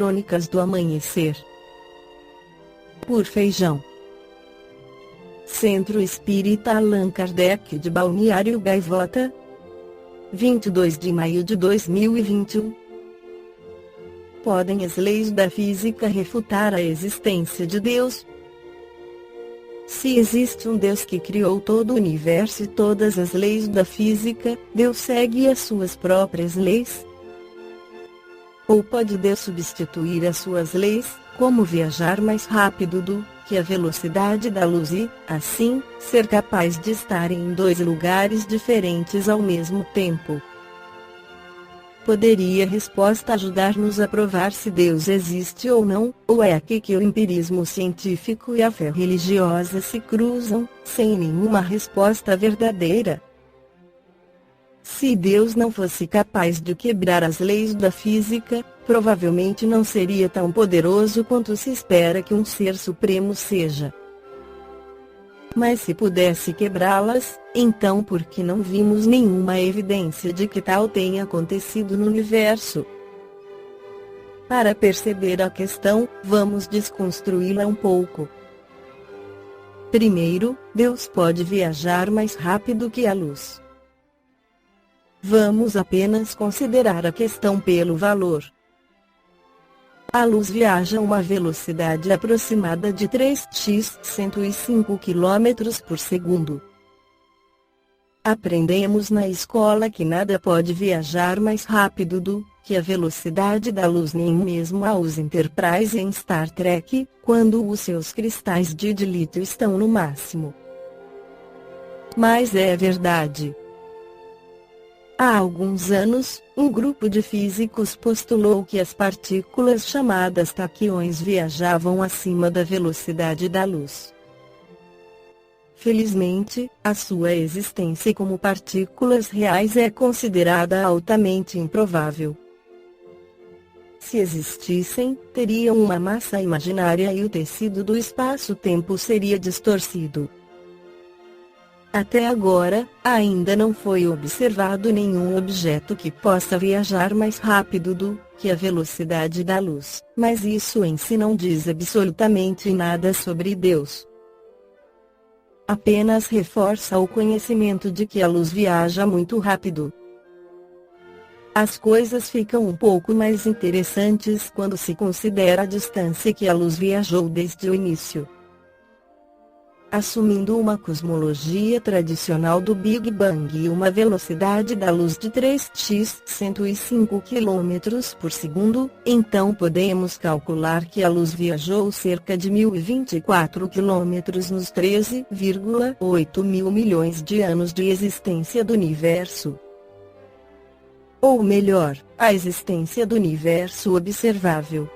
Crônicas do Amanhecer. Por Feijão. Centro Espírita Allan Kardec de Balneário Gaivota, 22 de maio de 2021. Podem as leis da física refutar a existência de Deus? Se existe um Deus que criou todo o universo e todas as leis da física, Deus segue as suas próprias leis? Ou pode Deus substituir as suas leis, como viajar mais rápido do que a velocidade da luz e, assim, ser capaz de estar em dois lugares diferentes ao mesmo tempo? Poderia a resposta ajudar-nos a provar se Deus existe ou não, ou é aqui que o empirismo científico e a fé religiosa se cruzam, sem nenhuma resposta verdadeira? Se Deus não fosse capaz de quebrar as leis da física, provavelmente não seria tão poderoso quanto se espera que um ser supremo seja. Mas se pudesse quebrá-las, então por que não vimos nenhuma evidência de que tal tenha acontecido no universo? Para perceber a questão, vamos desconstruí-la um pouco. Primeiro, Deus pode viajar mais rápido que a luz. Vamos apenas considerar a questão pelo valor. A luz viaja a uma velocidade aproximada de 3x 105 km por segundo. Aprendemos na escola que nada pode viajar mais rápido do que a velocidade da luz, nem mesmo a US Enterprise em Star Trek, quando os seus cristais de dilítio estão no máximo. Mas é verdade. Há alguns anos, um grupo de físicos postulou que as partículas chamadas taquiões viajavam acima da velocidade da luz. Felizmente, a sua existência como partículas reais é considerada altamente improvável. Se existissem, teriam uma massa imaginária e o tecido do espaço-tempo seria distorcido. Até agora, ainda não foi observado nenhum objeto que possa viajar mais rápido do que a velocidade da luz, mas isso em si não diz absolutamente nada sobre Deus. Apenas reforça o conhecimento de que a luz viaja muito rápido. As coisas ficam um pouco mais interessantes quando se considera a distância que a luz viajou desde o início. Assumindo uma cosmologia tradicional do Big Bang e uma velocidade da luz de 3x 105 km por segundo, então podemos calcular que a luz viajou cerca de 1024 km nos 13,8 mil milhões de anos de existência do universo. Ou melhor, a existência do universo observável.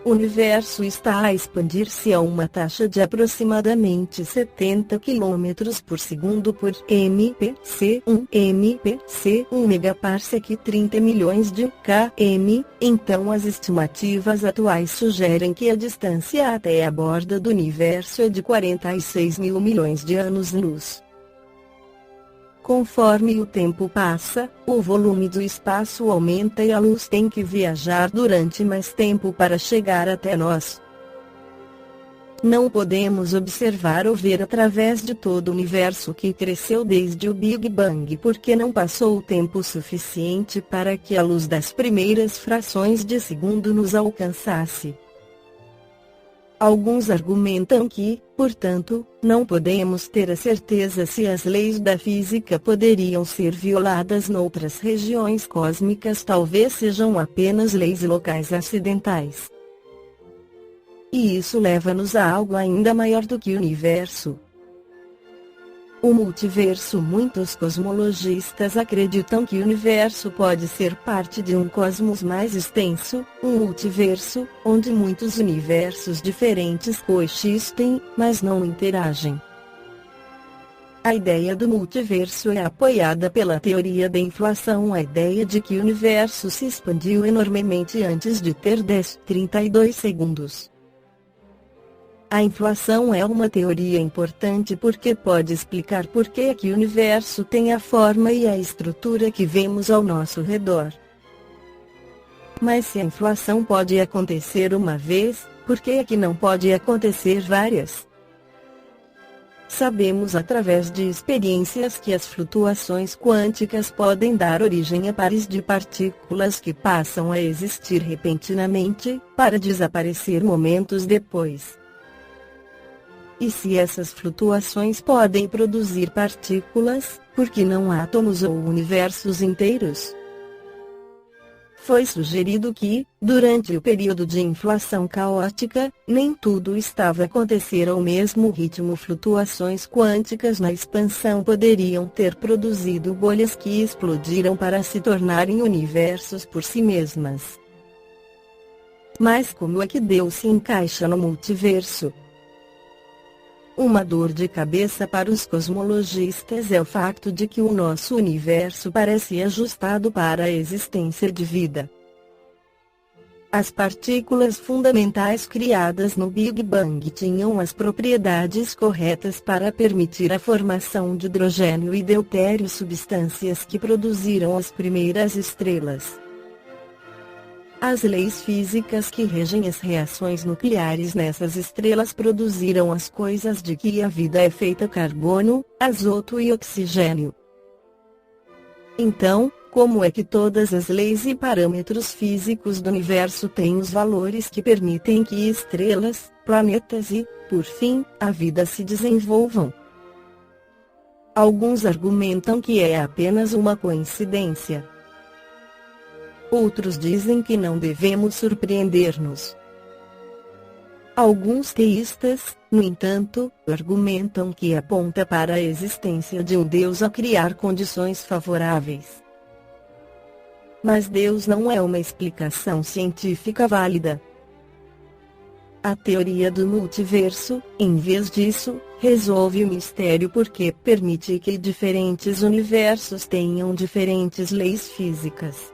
O universo está a expandir-se a uma taxa de aproximadamente 70 km por segundo por mpc, 1 megaparsec 30 milhões de km, então as estimativas atuais sugerem que a distância até a borda do universo é de 46 mil milhões de anos-luz. Conforme o tempo passa, o volume do espaço aumenta e a luz tem que viajar durante mais tempo para chegar até nós. Não podemos observar ou ver através de todo o universo que cresceu desde o Big Bang porque não passou o tempo suficiente para que a luz das primeiras frações de segundo nos alcançasse. Alguns argumentam que, portanto, não podemos ter a certeza se as leis da física poderiam ser violadas noutras regiões cósmicas, talvez sejam apenas leis locais acidentais. E isso leva-nos a algo ainda maior do que o universo. O multiverso. Muitos cosmologistas acreditam que o universo pode ser parte de um cosmos mais extenso, um multiverso, onde muitos universos diferentes coexistem, mas não interagem. A ideia do multiverso é apoiada pela teoria da inflação, a ideia de que o universo se expandiu enormemente antes de ter 32 segundos. A inflação é uma teoria importante porque pode explicar por que o universo tem a forma e a estrutura que vemos ao nosso redor. Mas se a inflação pode acontecer uma vez, por que é que não pode acontecer várias? Sabemos através de experiências que as flutuações quânticas podem dar origem a pares de partículas que passam a existir repentinamente, para desaparecer momentos depois. E se essas flutuações podem produzir partículas, por que não átomos ou universos inteiros? Foi sugerido que, durante o período de inflação caótica, nem tudo estava a acontecer ao mesmo ritmo. Flutuações quânticas na expansão poderiam ter produzido bolhas que explodiram para se tornarem universos por si mesmas. Mas como é que Deus se encaixa no multiverso? Uma dor de cabeça para os cosmologistas é o facto de que o nosso universo parece ajustado para a existência de vida. As partículas fundamentais criadas no Big Bang tinham as propriedades corretas para permitir a formação de hidrogênio e deutério, substâncias que produziram as primeiras estrelas. As leis físicas que regem as reações nucleares nessas estrelas produziram as coisas de que a vida é feita: carbono, azoto e oxigênio. Então, como é que todas as leis e parâmetros físicos do universo têm os valores que permitem que estrelas, planetas e, por fim, a vida se desenvolvam? Alguns argumentam que é apenas uma coincidência. Outros dizem que não devemos surpreender-nos. Alguns teístas, no entanto, argumentam que aponta para a existência de um Deus a criar condições favoráveis. Mas Deus não é uma explicação científica válida. A teoria do multiverso, em vez disso, resolve o mistério porque permite que diferentes universos tenham diferentes leis físicas.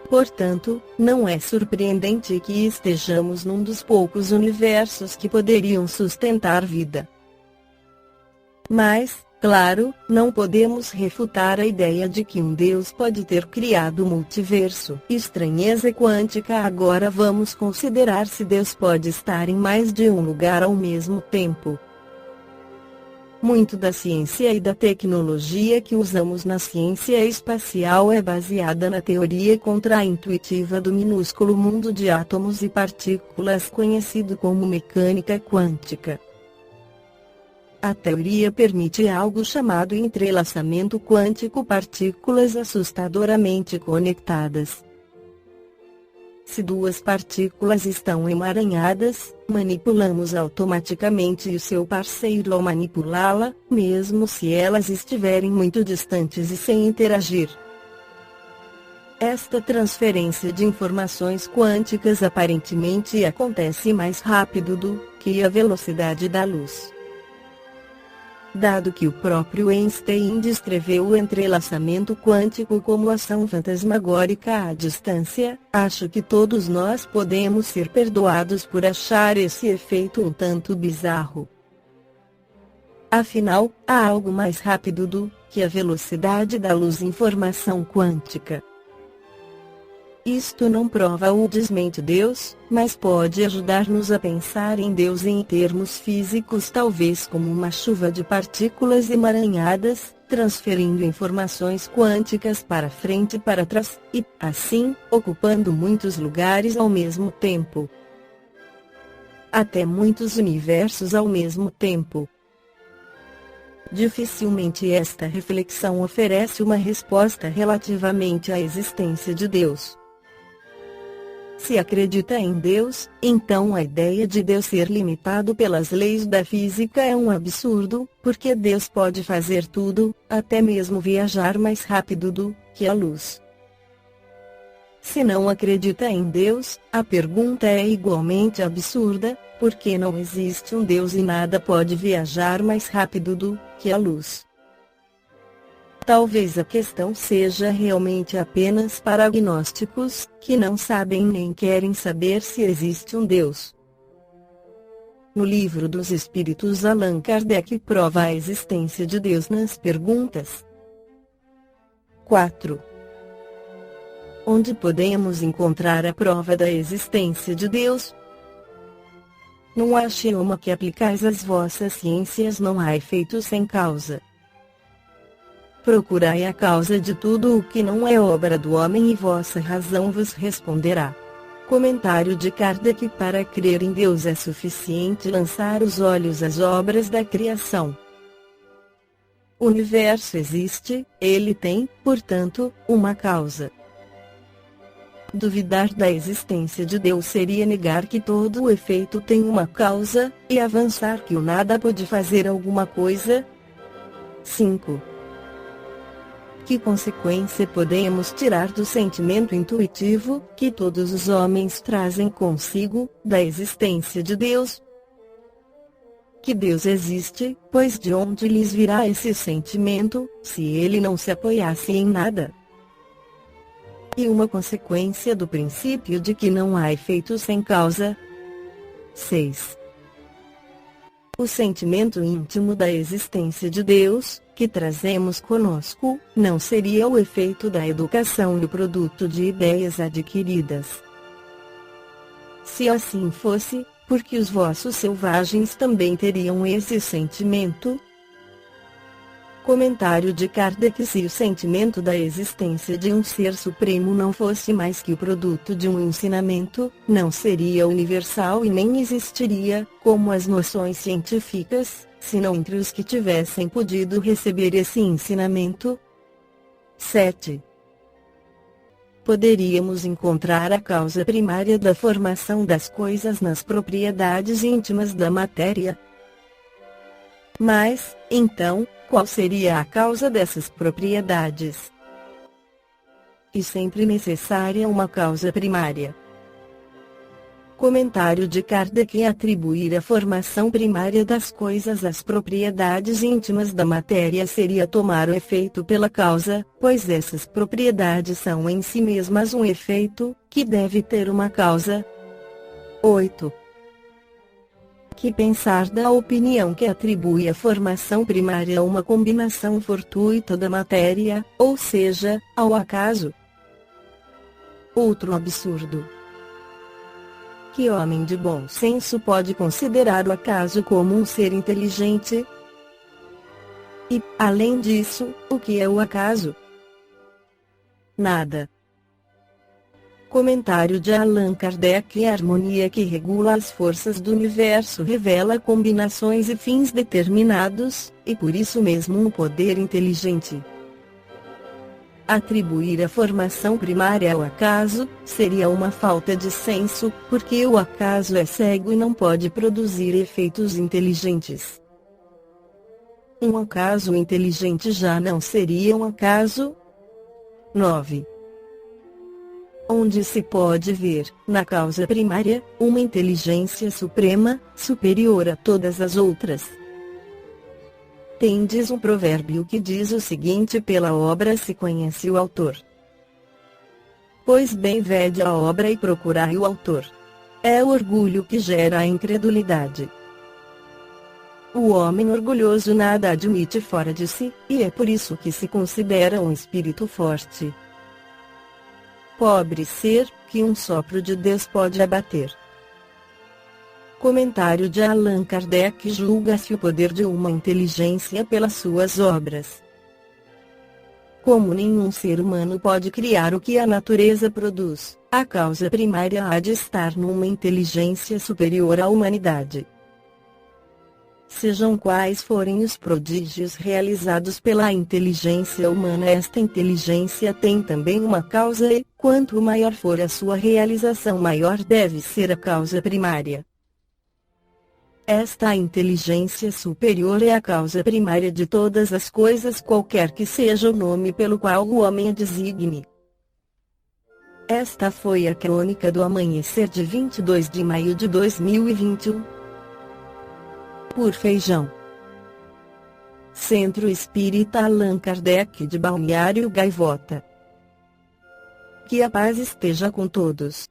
Portanto, não é surpreendente que estejamos num dos poucos universos que poderiam sustentar vida. Mas, claro, não podemos refutar a ideia de que um Deus pode ter criado o multiverso. Estranheza quântica. Agora vamos considerar se Deus pode estar em mais de um lugar ao mesmo tempo. Muito da ciência e da tecnologia que usamos na ciência espacial é baseada na teoria contra-intuitiva do minúsculo mundo de átomos e partículas, conhecido como mecânica quântica. A teoria permite algo chamado entrelaçamento quântico, partículas assustadoramente conectadas. Se duas partículas estão emaranhadas, manipulamos automaticamente o seu parceiro ao manipulá-la, mesmo se elas estiverem muito distantes e sem interagir. Esta transferência de informações quânticas aparentemente acontece mais rápido do que a velocidade da luz. Dado que o próprio Einstein descreveu o entrelaçamento quântico como ação fantasmagórica à distância, acho que todos nós podemos ser perdoados por achar esse efeito um tanto bizarro. Afinal, há algo mais rápido do que a velocidade da luz: informação quântica. Isto não prova ou desmente Deus, mas pode ajudar-nos a pensar em Deus em termos físicos, talvez como uma chuva de partículas emaranhadas, transferindo informações quânticas para frente e para trás, e, assim, ocupando muitos lugares ao mesmo tempo. Até muitos universos ao mesmo tempo. Dificilmente esta reflexão oferece uma resposta relativamente à existência de Deus. Se acredita em Deus, então a ideia de Deus ser limitado pelas leis da física é um absurdo, porque Deus pode fazer tudo, até mesmo viajar mais rápido do que a luz. Se não acredita em Deus, a pergunta é igualmente absurda, porque não existe um Deus e nada pode viajar mais rápido do que a luz. Talvez a questão seja realmente apenas para agnósticos, que não sabem nem querem saber se existe um Deus. No Livro dos Espíritos, Allan Kardec prova a existência de Deus nas perguntas 4 Onde podemos encontrar a prova da existência de Deus? No axioma que aplicais às vossas ciências não há efeito sem causa. Procurai a causa de tudo o que não é obra do homem e vossa razão vos responderá. Comentário de Kardec. Para crer em Deus é suficiente lançar os olhos às obras da criação. O universo existe, ele tem, portanto, uma causa. Duvidar da existência de Deus seria negar que todo o efeito tem uma causa, e avançar que o nada pode fazer alguma coisa. 5. Que consequência podemos tirar do sentimento intuitivo, que todos os homens trazem consigo, da existência de Deus? Que Deus existe, pois de onde lhes virá esse sentimento, se ele não se apoiasse em nada? E uma consequência do princípio de que não há efeito sem causa. 6. O sentimento íntimo da existência de Deus, que trazemos conosco, não seria o efeito da educação e o produto de ideias adquiridas. Se assim fosse, porque os vossos selvagens também teriam esse sentimento? Comentário de Kardec. Se o sentimento da existência de um ser supremo não fosse mais que o produto de um ensinamento, não seria universal e nem existiria, como as noções científicas, senão entre os que tivessem podido receber esse ensinamento. 7. Poderíamos encontrar a causa primária da formação das coisas nas propriedades íntimas da matéria. Mas, então, qual seria a causa dessas propriedades? E sempre necessária uma causa primária. Comentário de Kardec. Atribuir a formação primária das coisas às propriedades íntimas da matéria seria tomar o efeito pela causa, pois essas propriedades são em si mesmas um efeito, que deve ter uma causa. 8. Que pensar da opinião que atribui a formação primária a uma combinação fortuita da matéria, ou seja, ao acaso? Outro absurdo. Que homem de bom senso pode considerar o acaso como um ser inteligente? E, além disso, o que é o acaso? Nada. Comentário de Allan Kardec. A harmonia que regula as forças do universo revela combinações e fins determinados, e por isso mesmo um poder inteligente. Atribuir a formação primária ao acaso, seria uma falta de senso, porque o acaso é cego e não pode produzir efeitos inteligentes. Um acaso inteligente já não seria um acaso? 9. Onde se pode ver, na causa primária, uma inteligência suprema, superior a todas as outras. Tendes um provérbio que diz o seguinte: pela obra se conhece o autor. Pois bem, vede a obra e procurai o autor. É o orgulho que gera a incredulidade. O homem orgulhoso nada admite fora de si, e é por isso que se considera um espírito forte. Pobre ser, que um sopro de Deus pode abater. Comentário de Allan Kardec. Julga-se o poder de uma inteligência pelas suas obras. Como nenhum ser humano pode criar o que a natureza produz, a causa primária há de estar numa inteligência superior à humanidade. Sejam quais forem os prodígios realizados pela inteligência humana, esta inteligência tem também uma causa e, quanto maior for a sua realização, maior deve ser a causa primária. Esta inteligência superior é a causa primária de todas as coisas, qualquer que seja o nome pelo qual o homem a designe. Esta foi a crônica do amanhecer de 22 de maio de 2021. Por Feijão. Centro Espírita Allan Kardec de Balneário Gaivota. Que a paz esteja com todos.